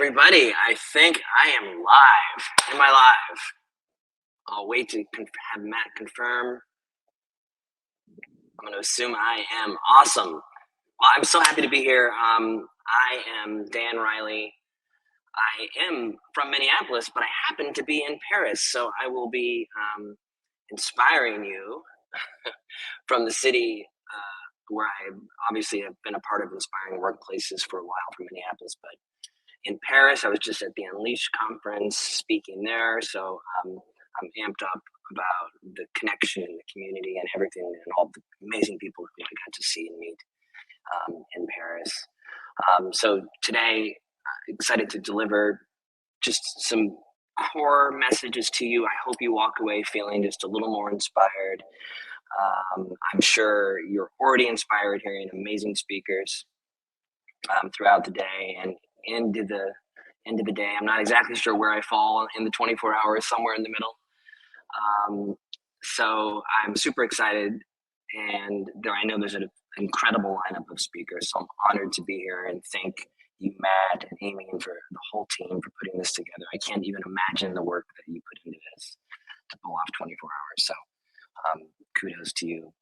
everybody. I think I am live. Am I live? I'll wait to have Matt confirm. I'm going to assume I am. Awesome. Well, I'm so happy to be here. I am Dan Riley. I am from Minneapolis, but I happen to be in Paris. So I will be inspiring you from the city where I obviously have been a part of inspiring workplaces for a while from Minneapolis, but in Paris, I was just at the Unleash conference speaking there. So I'm amped up about the connection in the community and everything and all the amazing people who I got to see and meet in Paris. So today, excited to deliver just some core messages to you. I hope you walk away feeling just a little more inspired. I'm sure you're already inspired hearing amazing speakers throughout the day and into the end of the day. I'm not exactly sure where I fall in the 24 hours, somewhere in the middle. So I'm super excited, and I know there's an incredible lineup of speakers. So I'm honored to be here, and thank you, Matt and Amy, and for the whole team for putting this together. I can't even imagine the work that you put into this to pull off 24 hours. So kudos to you.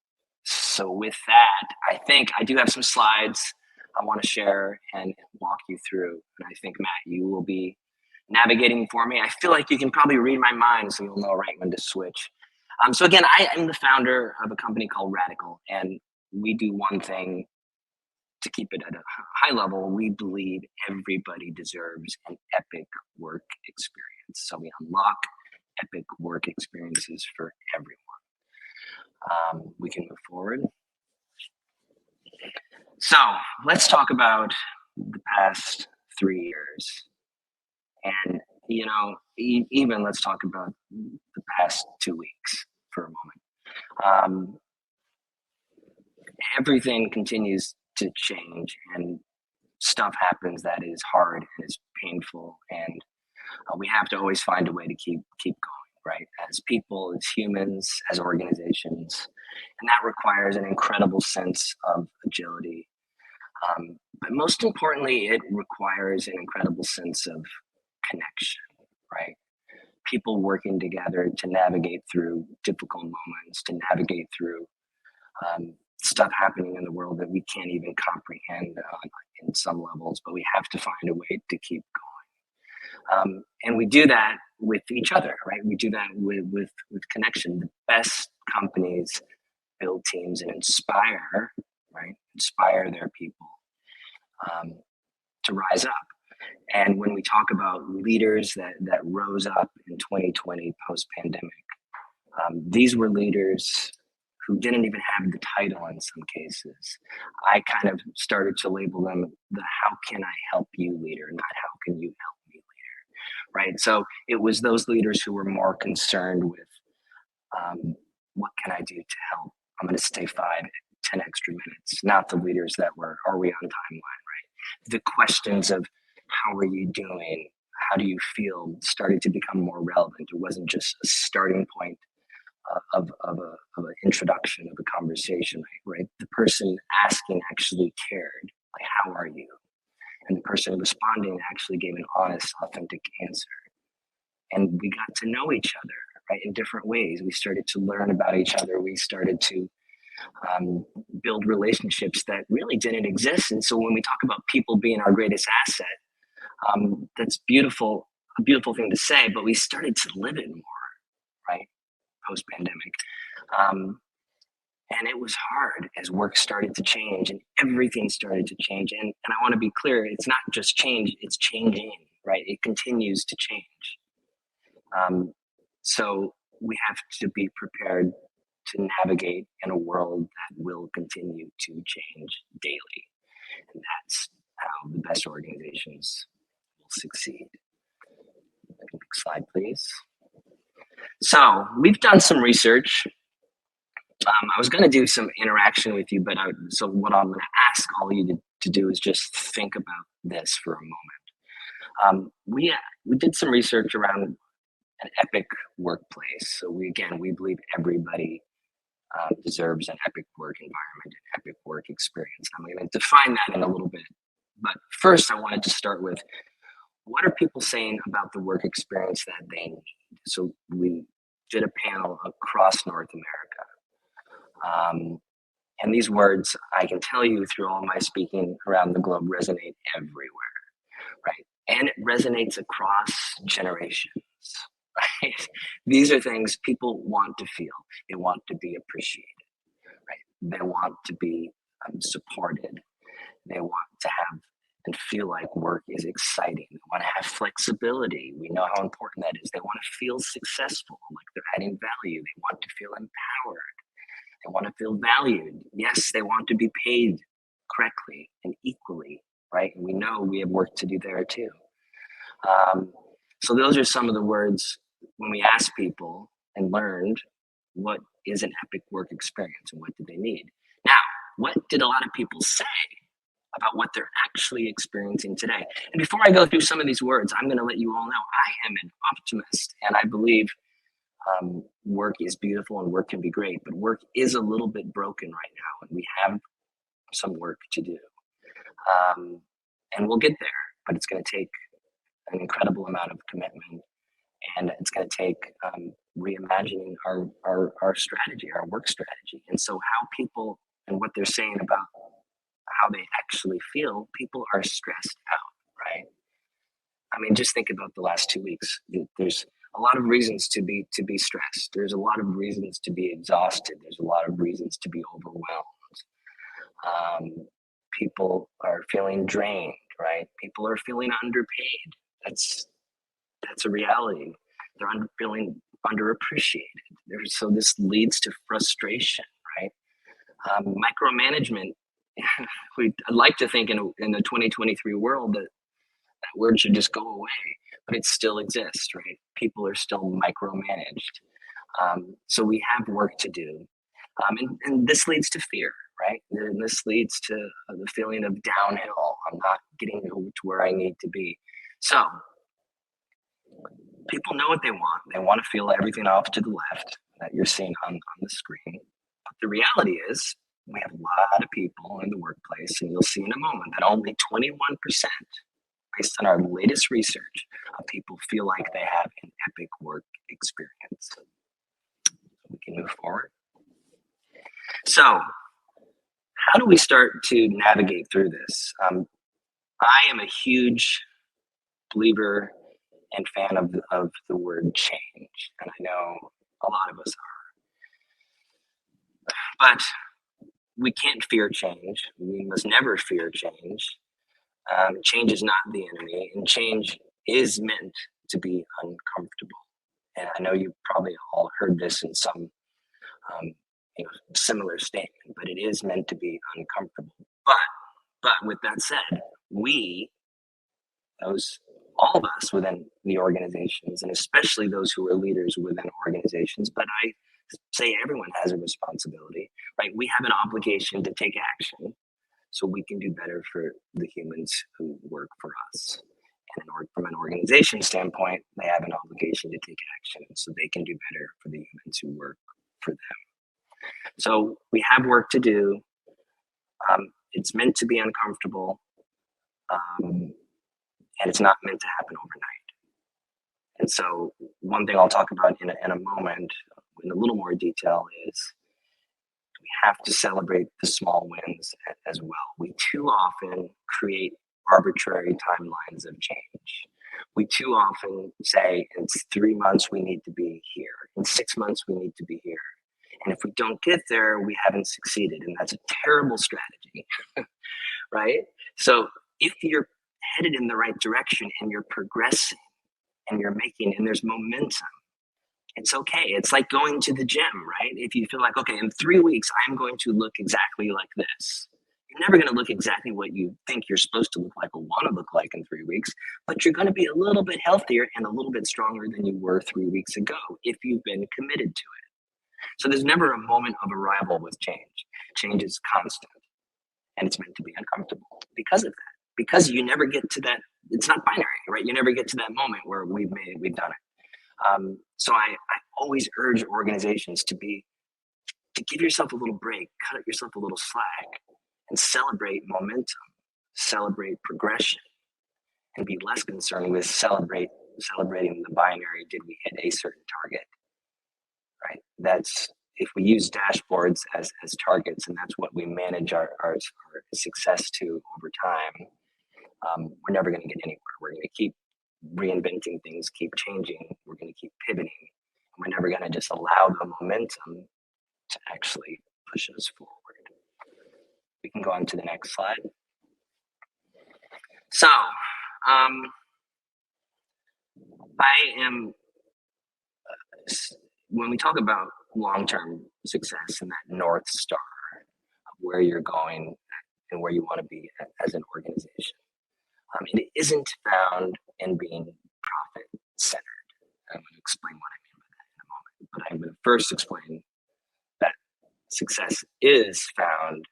So with that, I think I do have some slides I want to share and walk you through. And I think, Matt, you will be navigating for me. I feel like you can probably read my mind, so you'll know right when to switch. So again, I am the founder of a company called Radical, and we do one thing to keep it at a high level. We believe everybody deserves an epic work experience. So we unlock epic work experiences for everyone. We can move forward. So let's talk about the past 3 years. And, you know, even let's talk about the past 2 weeks for a moment. Everything continues to change, and stuff happens that is hard and is painful. And we have to always find a way to keep going, right? As people, as humans, as organizations. And that requires an incredible sense of agility. But most importantly, it requires an incredible sense of connection, right? People working together to navigate through difficult moments, to navigate through stuff happening in the world that we can't even comprehend in some levels, but we have to find a way to keep going. And we do that with each other, right? We do that with connection. The best companies build teams and inspire, right? Inspire their people to rise up. And when we talk about leaders that rose up in 2020 post-pandemic, these were leaders who didn't even have the title in some cases. I kind of started to label them the "how can I help you" leader, not "how can you help me" leader, right? So it was those leaders who were more concerned with what can I do to help? I'm going to stay 5, 10 extra minutes, not the leaders that were, are we on timeline, right? The questions of how are you doing? How do you feel started to become more relevant. It wasn't just a starting point of an introduction of a conversation, right? The person asking actually cared, like, how are you? And the person responding actually gave an honest, authentic answer. And we got to know each other, right, in different ways. We started to learn about each other. We started to build relationships that really didn't exist. And so when we talk about people being our greatest asset, that's beautiful, a beautiful thing to say, but we started to live it more, right, post-pandemic. And it was hard as work started to change and everything started to change. And I want to be clear, it's not just change, it's changing, right? It continues to change. So we have to be prepared to navigate in a world that will continue to change daily. And that's how the best organizations will succeed. Next slide, please. So we've done some research. I was going to do some interaction with you, but so what I'm going to ask all of you to do is just think about this for a moment. We did some research around an epic workplace. So we believe everybody deserves an epic work environment, an epic work experience. I'm going to define that in a little bit. But first, I wanted to start with, what are people saying about the work experience that they need? So we did a panel across North America. And these words, I can tell you through all my speaking around the globe, resonate everywhere, right? And it resonates across generations, right? These are things people want to feel. They want to be appreciated, right? They want to be supported. They want to have and feel like work is exciting. They want to have flexibility. We know how important that is. They want to feel successful, like they're adding value. They want to feel empowered. They want to feel valued. Yes, they want to be paid correctly and equally, right? And we know we have work to do there too. So those are some of the words when we asked people and learned what is an epic work experience and what do they need. Now, what did a lot of people say about what they're actually experiencing today? And before I go through some of these words, I'm going to let you all know I am an optimist, and I believe work is beautiful and work can be great, but work is a little bit broken right now, and we have some work to do. And we'll get there, but it's going to take an incredible amount of commitment, and it's going to take reimagining our strategy, our work strategy. And so how people and what they're saying about how they actually feel, people are stressed out, right? I mean, just think about the last 2 weeks. There's a lot of reasons to be stressed. There's a lot of reasons to be exhausted. There's a lot of reasons to be overwhelmed. People are feeling drained, right? People are feeling underpaid. That's a reality. They're feeling underappreciated. So this leads to frustration, right? Micromanagement. I'd like to think in the 2023 world that word should just go away, but it still exists, right? People are still micromanaged. So we have work to do. And this leads to fear, right? And this leads to the feeling of downhill. I'm not getting to where I need to be. So people know what they want. They want to feel everything off to the left that you're seeing on the screen. But the reality is we have a lot of people in the workplace, and you'll see in a moment that only 21%, based on our latest research, of people feel like they have an epic work experience. We can move forward. So how do we start to navigate through this? I am a huge believer and fan of the word change, and I know a lot of us are. But we can't fear change. We must never fear change. Change is not the enemy, and change is meant to be uncomfortable. And I know you've probably all heard this in some similar statement, but it is meant to be uncomfortable. But with that said, all of us within the organizations, and especially those who are leaders within organizations, but I say everyone has a responsibility, right? We have an obligation to take action so we can do better for the humans who work for us. And from an organization standpoint, they have an obligation to take action so they can do better for the humans who work for them. So we have work to do. It's meant to be uncomfortable, and it's not meant to happen overnight. And so one thing I'll talk about in a moment in a little more detail is we have to celebrate the small wins as well. We too often create arbitrary timelines of change. We too often say it's 3 months we need to be here. In 6 months we need to be here. And if we don't get there, we haven't succeeded. And that's a terrible strategy, right? So if you're headed in the right direction and you're progressing and there's momentum, it's okay. It's like going to the gym, right? If you feel like, okay, in 3 weeks, I'm going to look exactly like this. You're never going to look exactly what you think you're supposed to look like or want to look like in 3 weeks, but you're going to be a little bit healthier and a little bit stronger than you were 3 weeks ago if you've been committed to it. So there's never a moment of arrival with change. Change is constant, and it's meant to be uncomfortable because of that. Because you never get to that, it's not binary, right? You never get to that moment where we've made it, we've done it. So I always urge organizations to give yourself a little break, cut yourself a little slack, and celebrate momentum, celebrate progression. and be less concerned with celebrating the binary. Did we hit a certain target? Right. That's if we use dashboards as targets, and that's what we manage our success to over time. We're never going to get anywhere. We're going to keep reinventing things, keep changing. We're going to keep pivoting. We're never going to just allow the momentum to actually push us forward. We can go on to the next slide. So, I am, when we talk about long-term success and that North Star of where you're going and where you want to be as an organization, it isn't found in being profit-centered. I'm going to explain what I mean by that in a moment, but I'm going to first explain that success is found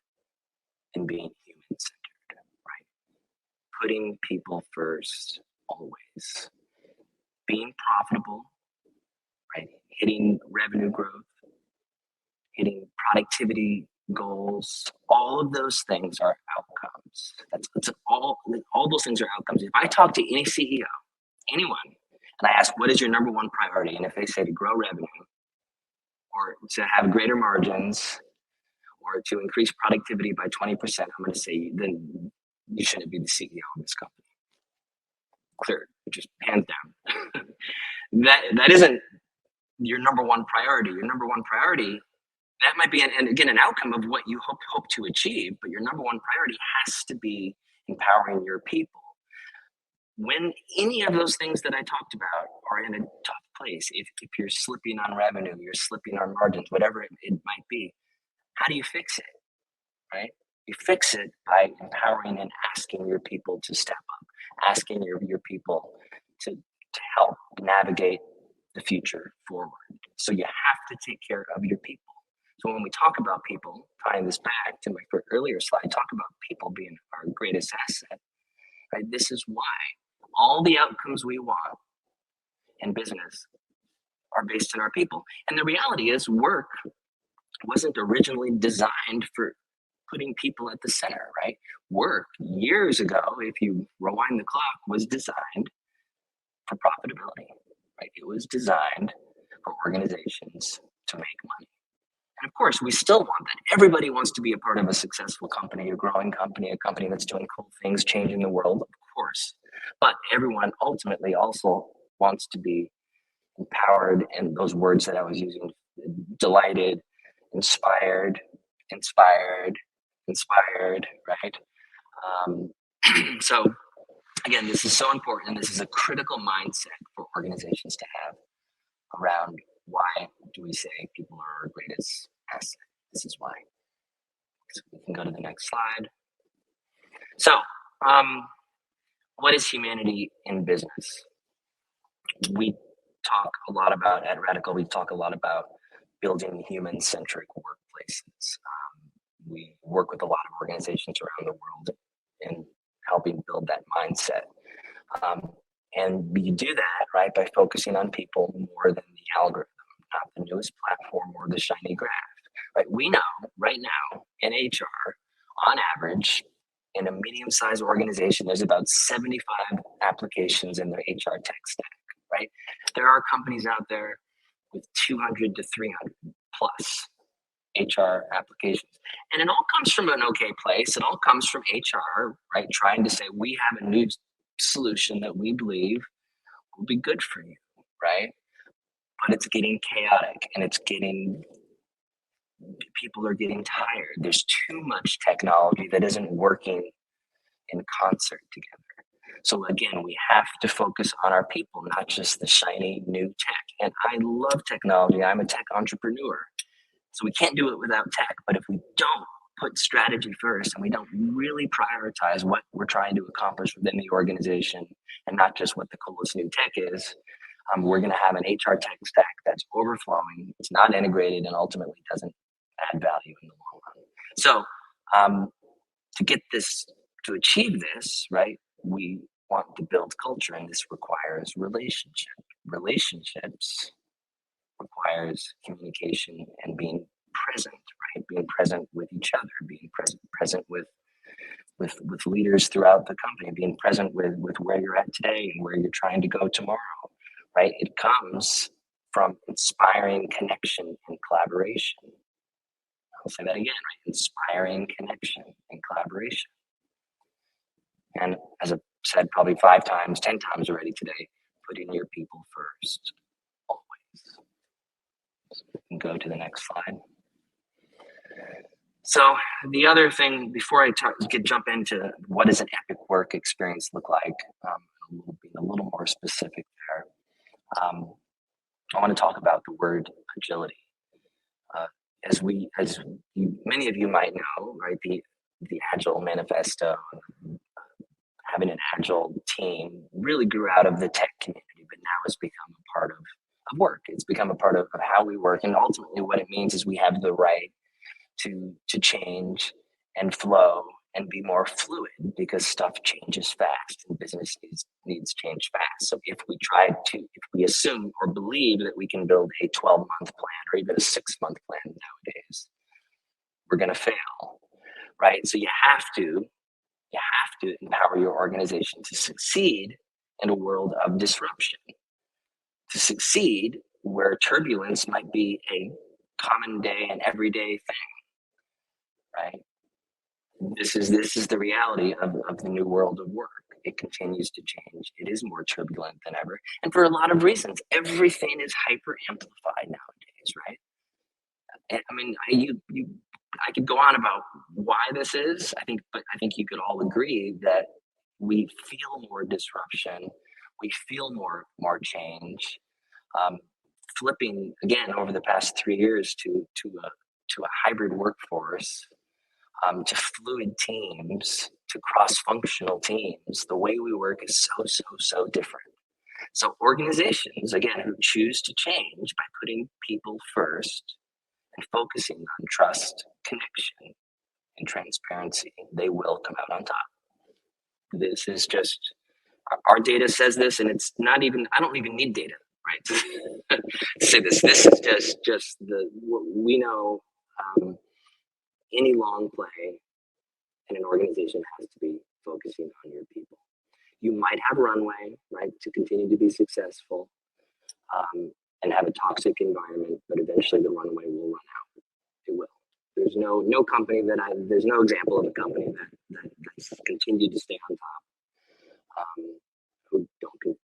in being human-centered, right? Putting people first always. Being profitable, right? Hitting revenue growth, hitting productivity goals, all of those things are outcomes. That's all those things are outcomes. If I talk to any CEO, anyone, and I ask, what is your number one priority? And if they say to grow revenue or to have greater margins or to increase productivity by 20%, I'm going to say, then you shouldn't be the CEO of this company. Clear, just hands down. that isn't your number one priority. Your number one priority, that might be, and again, an outcome of what you hope to achieve, but your number one priority has to be empowering your people. When any of those things that I talked about are in a tough place, if you're slipping on revenue, you're slipping on margins, whatever it might be, how do you fix it, right? You fix it by empowering and asking your people to step up, asking your people to help navigate the future forward. So you have to take care of your people. So when we talk about people, tying this back to my earlier slide, talk about people being our greatest asset, right? This is why all the outcomes we want in business are based on our people. And the reality is work wasn't originally designed for putting people at the center, right? Work years ago, if you rewind the clock, was designed for profitability, right? It was designed for organizations to make money. And of course, we still want that. Everybody wants to be a part of a successful company, a growing company, a company that's doing cool things, changing the world, of course. But everyone ultimately also wants to be empowered, and those words that I was using, delighted, inspired, right? So again, this is so important. This is a critical mindset for organizations to have around why do we say people are our greatest asset. This is why. So we can go to the next slide. So what is humanity in business? We talk a lot about, at Radical, we talk a lot about building human-centric workplaces. We work with a lot of organizations around the world in helping build that mindset. And we do that, right, by focusing on people more than the algorithm, not the newest platform or the shiny graph. Right? We know right now in HR, on average, in a medium-sized organization, there's about 75 applications in their HR tech stack, right? There are companies out there with 200 to 300 plus HR applications. And it all comes from an okay place. It all comes from HR, right? Trying to say, we have a new solution that we believe will be good for you, right? But it's getting chaotic and people are getting tired. There's too much technology that isn't working in concert together. So again, we have to focus on our people, not just the shiny new tech. And I love technology. I'm a tech entrepreneur. So we can't do it without tech. But if we don't put strategy first and we don't really prioritize what we're trying to accomplish within the organization and not just what the coolest new tech is, we're going to have an HR tech stack that's overflowing, it's not integrated, and ultimately doesn't add value in the long run. So to achieve this, right, we want to build culture, and this requires relationships requires communication and being present, right? Being present with each other, being present with with leaders throughout the company, being present with where you're at today and where you're trying to go tomorrow, right? It comes from inspiring connection and collaboration. I'll say that again, right? Inspiring connection and collaboration. And as I've said probably 5 times, 10 times already today, putting your people first, always. So we can go to the next slide. So the other thing, before I jump into what does an epic work experience look like, being a little more specific there, I want to talk about the word agility. Many of you might know, right, the Agile Manifesto, having an Agile team really grew out of the tech community, but now it's become a part of work. It's become a part of how we work, and ultimately what it means is we have the right to change and flow and be more fluid, because stuff changes fast and business needs change fast. So if we assume or believe that we can build a 12-month plan or even a 6-month plan nowadays, we're going to fail, right? So you have to empower your organization to succeed in a world of disruption, to succeed where turbulence might be a common day and everyday thing, right? This is the reality of the new world of work. It continues to change. It is more turbulent than ever. And for a lot of reasons, everything is hyper amplified nowadays, right? And, I mean, I could go on about why this is, but I think you could all agree that we feel more disruption. We feel more change. Flipping again over the past 3 years to a hybrid workforce, to fluid teams, to cross-functional teams, the way we work is so different. So organizations, again, who choose to change by putting people first and focusing on trust, connection, and transparency, they will come out on top. This is just, our data says this, and it's not even, I don't even need data, right, to say this. This is just what we know. Any long play in an organization has to be focusing on your people. You might have runway, right, to continue to be successful, and have a toxic environment, but eventually the runway will run out. It will. There's no company there's no example of a company that's continued to stay on top, who don't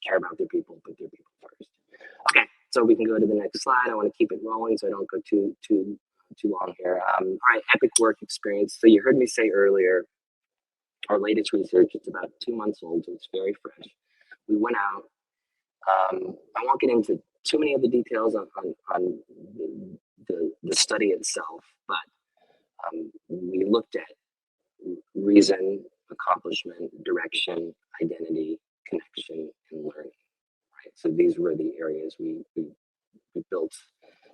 care about their people, put their people first. Okay, so we can go to the next slide. I want to keep it rolling so I don't go too long here. All right, epic work experience. So you heard me say earlier, our latest research, it's about 2 months old, so it's very fresh. We went out. I won't get into too many of the details on the study itself, but we looked at reason, accomplishment, direction, identity, connection, and learning. Right. So these were the areas we built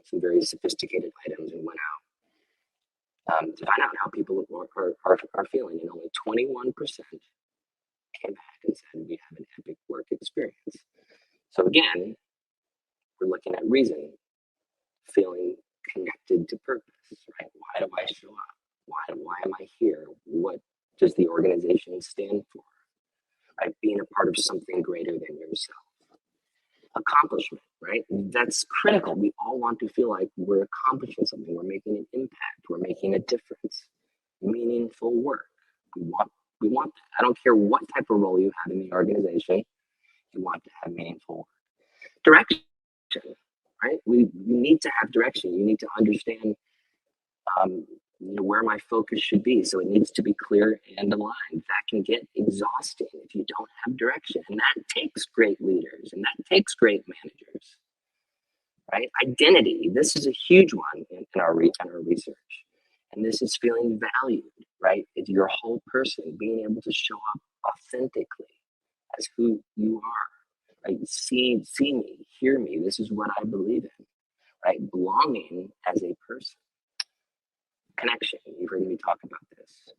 some very sophisticated items and went out to find out how people are feeling, and only 21% came back and said we have an epic work experience. So again, we're looking at reason, feeling connected to purpose, right? Why do I show up? Why am I here? What does the organization stand for? Right? Being a part of something greater than yourself. Accomplishment, right? That's critical. We all want to feel like we're accomplishing something. We're making an impact. We're making a difference. Meaningful work. We want that. I don't care what type of role you have in the organization. You want to have meaningful work. Direction, right? You need to have direction. You need to understand where my focus should be. So it needs to be clear and aligned. That can get exhausting if you don't have direction. And that takes great leaders, and that takes great managers, right? Identity, this is a huge one in our research. And this is feeling valued, right? It's your whole person, being able to show up authentically as who you are, right? See me, hear me. This is what I believe in, right? Belonging as a person. Connection, you've heard me talk about this.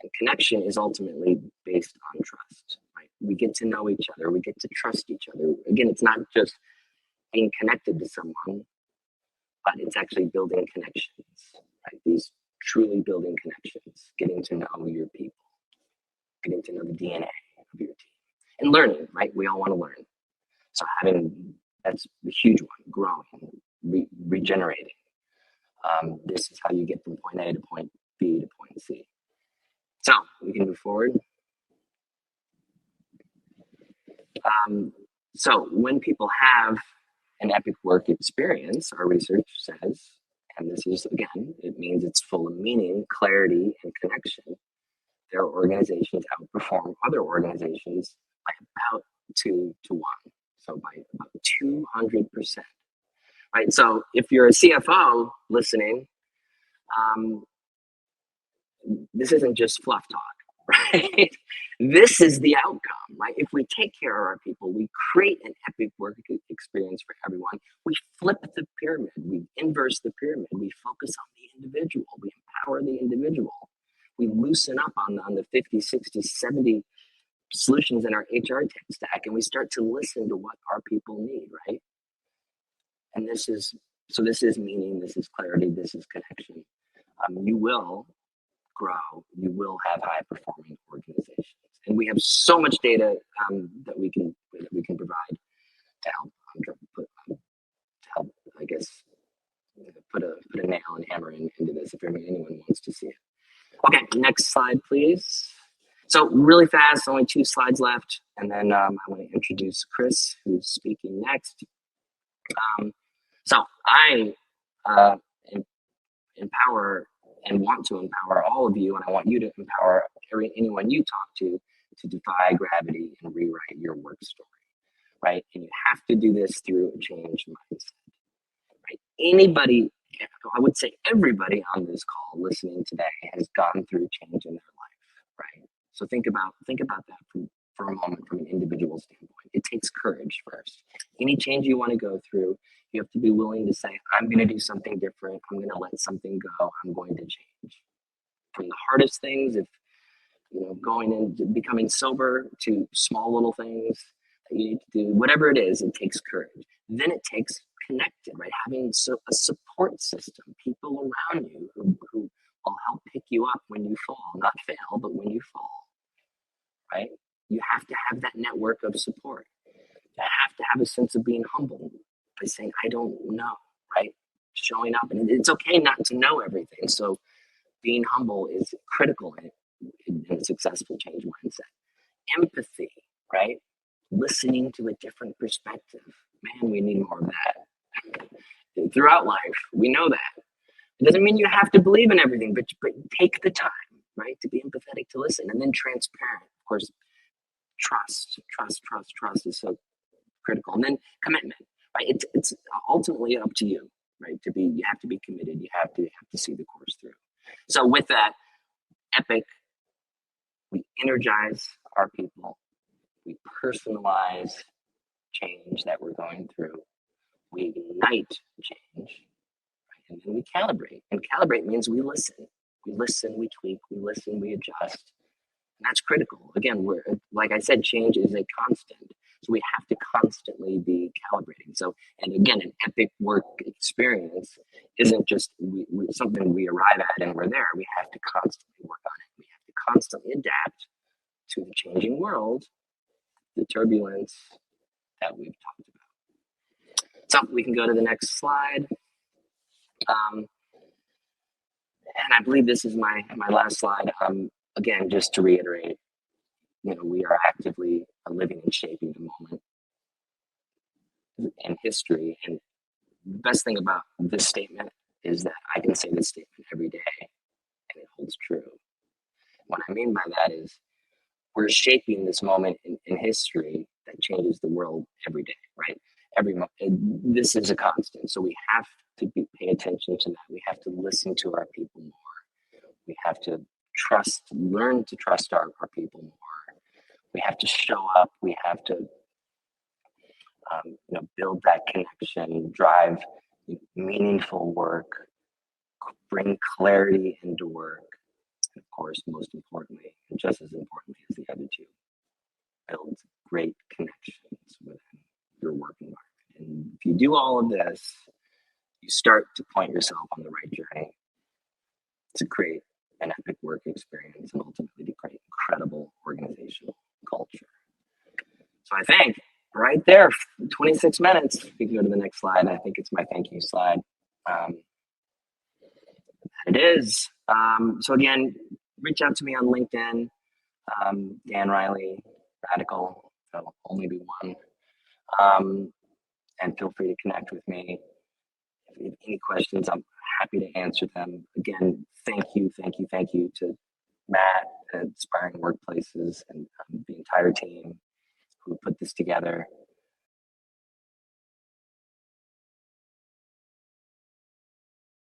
And connection is ultimately based on trust, right? We get to know each other. We get to trust each other. Again, it's not just being connected to someone, but it's actually building connections, right? These truly building connections, getting to know your people. getting to know the DNA of your team, and learning, right? We all want to learn. So that's a huge one, growing, regenerating. This is how you get from point A to point B to point C. So we can move forward. So when people have an epic work experience, our research says, and this is, again, it means it's full of meaning, clarity, and connection. Their organizations outperform other organizations by about 2 to 1. So by about 200%. Right. So if you're a CFO listening, this isn't just fluff talk, right? This is the outcome, right? If we take care of our people, we create an epic work experience for everyone. We flip the pyramid, we inverse the pyramid, we focus on the individual, we empower the individual, we loosen up on the 50, 60, 70 solutions in our HR tech stack, and we start to listen to what our people need, right? And this is meaning, this is clarity, this is connection. You will grow, you will have high performing organizations. And we have so much data that we can provide to help, I guess, put a nail and hammer into this if anyone wants to see it. Okay, next slide, please. So really fast, only 2 slides left, and then I want to introduce Chris, who's speaking next. So I empower and want to empower all of you, and I want you to empower anyone you talk to defy gravity and rewrite your work story, right? And you have to do this through a change mindset, right? Anybody, I would say everybody on this call listening today has gone through change in their life, right? So think about that for a moment from an individual standpoint. It takes courage first. Any change you want to go through, you have to be willing to say, I'm going to do something different. I'm going to let something go. I'm going to change. From the hardest things, if going into becoming sober, to small little things that you need to do, whatever it is, it takes courage. Then it takes connected, right? Having a support system, people around you who will help pick you up when you fall, not fail, but when you fall, right? You have to have that network of support. You have to have a sense of being humble by saying, I don't know, right? Showing up, and it's okay not to know everything. So being humble is critical in a successful change mindset. Empathy, right? Listening to a different perspective. Man, we need more of that throughout life. We know that. It doesn't mean you have to believe in everything, but take the time, right, to be empathetic, to listen, and then transparent. Of course, trust is so critical, and then commitment, right? It's ultimately up to you, right? You have to be committed. You have to see the course through. So with that, epic, we energize our people, we personalize change that we're going through, we ignite change, right? And then we calibrate. And calibrate means we listen, we tweak, we adjust. And that's critical. Again, like I said, change is a constant. So we have to constantly be calibrating. So, and again, an epic work experience isn't just something we arrive at and we're there. We have to constantly work on it. We have to constantly adapt to the changing world, the turbulence that we've talked about. So we can go to the next slide. And I believe this is my last slide. Again, just to reiterate, we are actively living and shaping the moment in history. And the best thing about this statement is that I can say this statement every day and it holds true. What I mean by that is we're shaping this moment in history that changes the world every day, right? This is a constant. So we have to pay attention to that. We have to listen to our people more. We have to learn to trust our people more. We have to show up. We have to, build that connection, drive meaningful work, bring clarity into work. And of course, most importantly, and just as importantly as the other two, build great connections within your work environment. And if you do all of this, you start to point yourself on the right journey to create an epic work experience and ultimately to create incredible organizational culture. So I think right there, 26 minutes. We can go to the next slide. I think it's my thank you slide. Um, it is. So again, reach out to me on LinkedIn, Dan Riley, Radical. So only be one. And feel free to connect with me. If you have any questions, I'm happy to answer them. Again, thank you to Matt at Inspiring Workplaces and the entire team who put this together.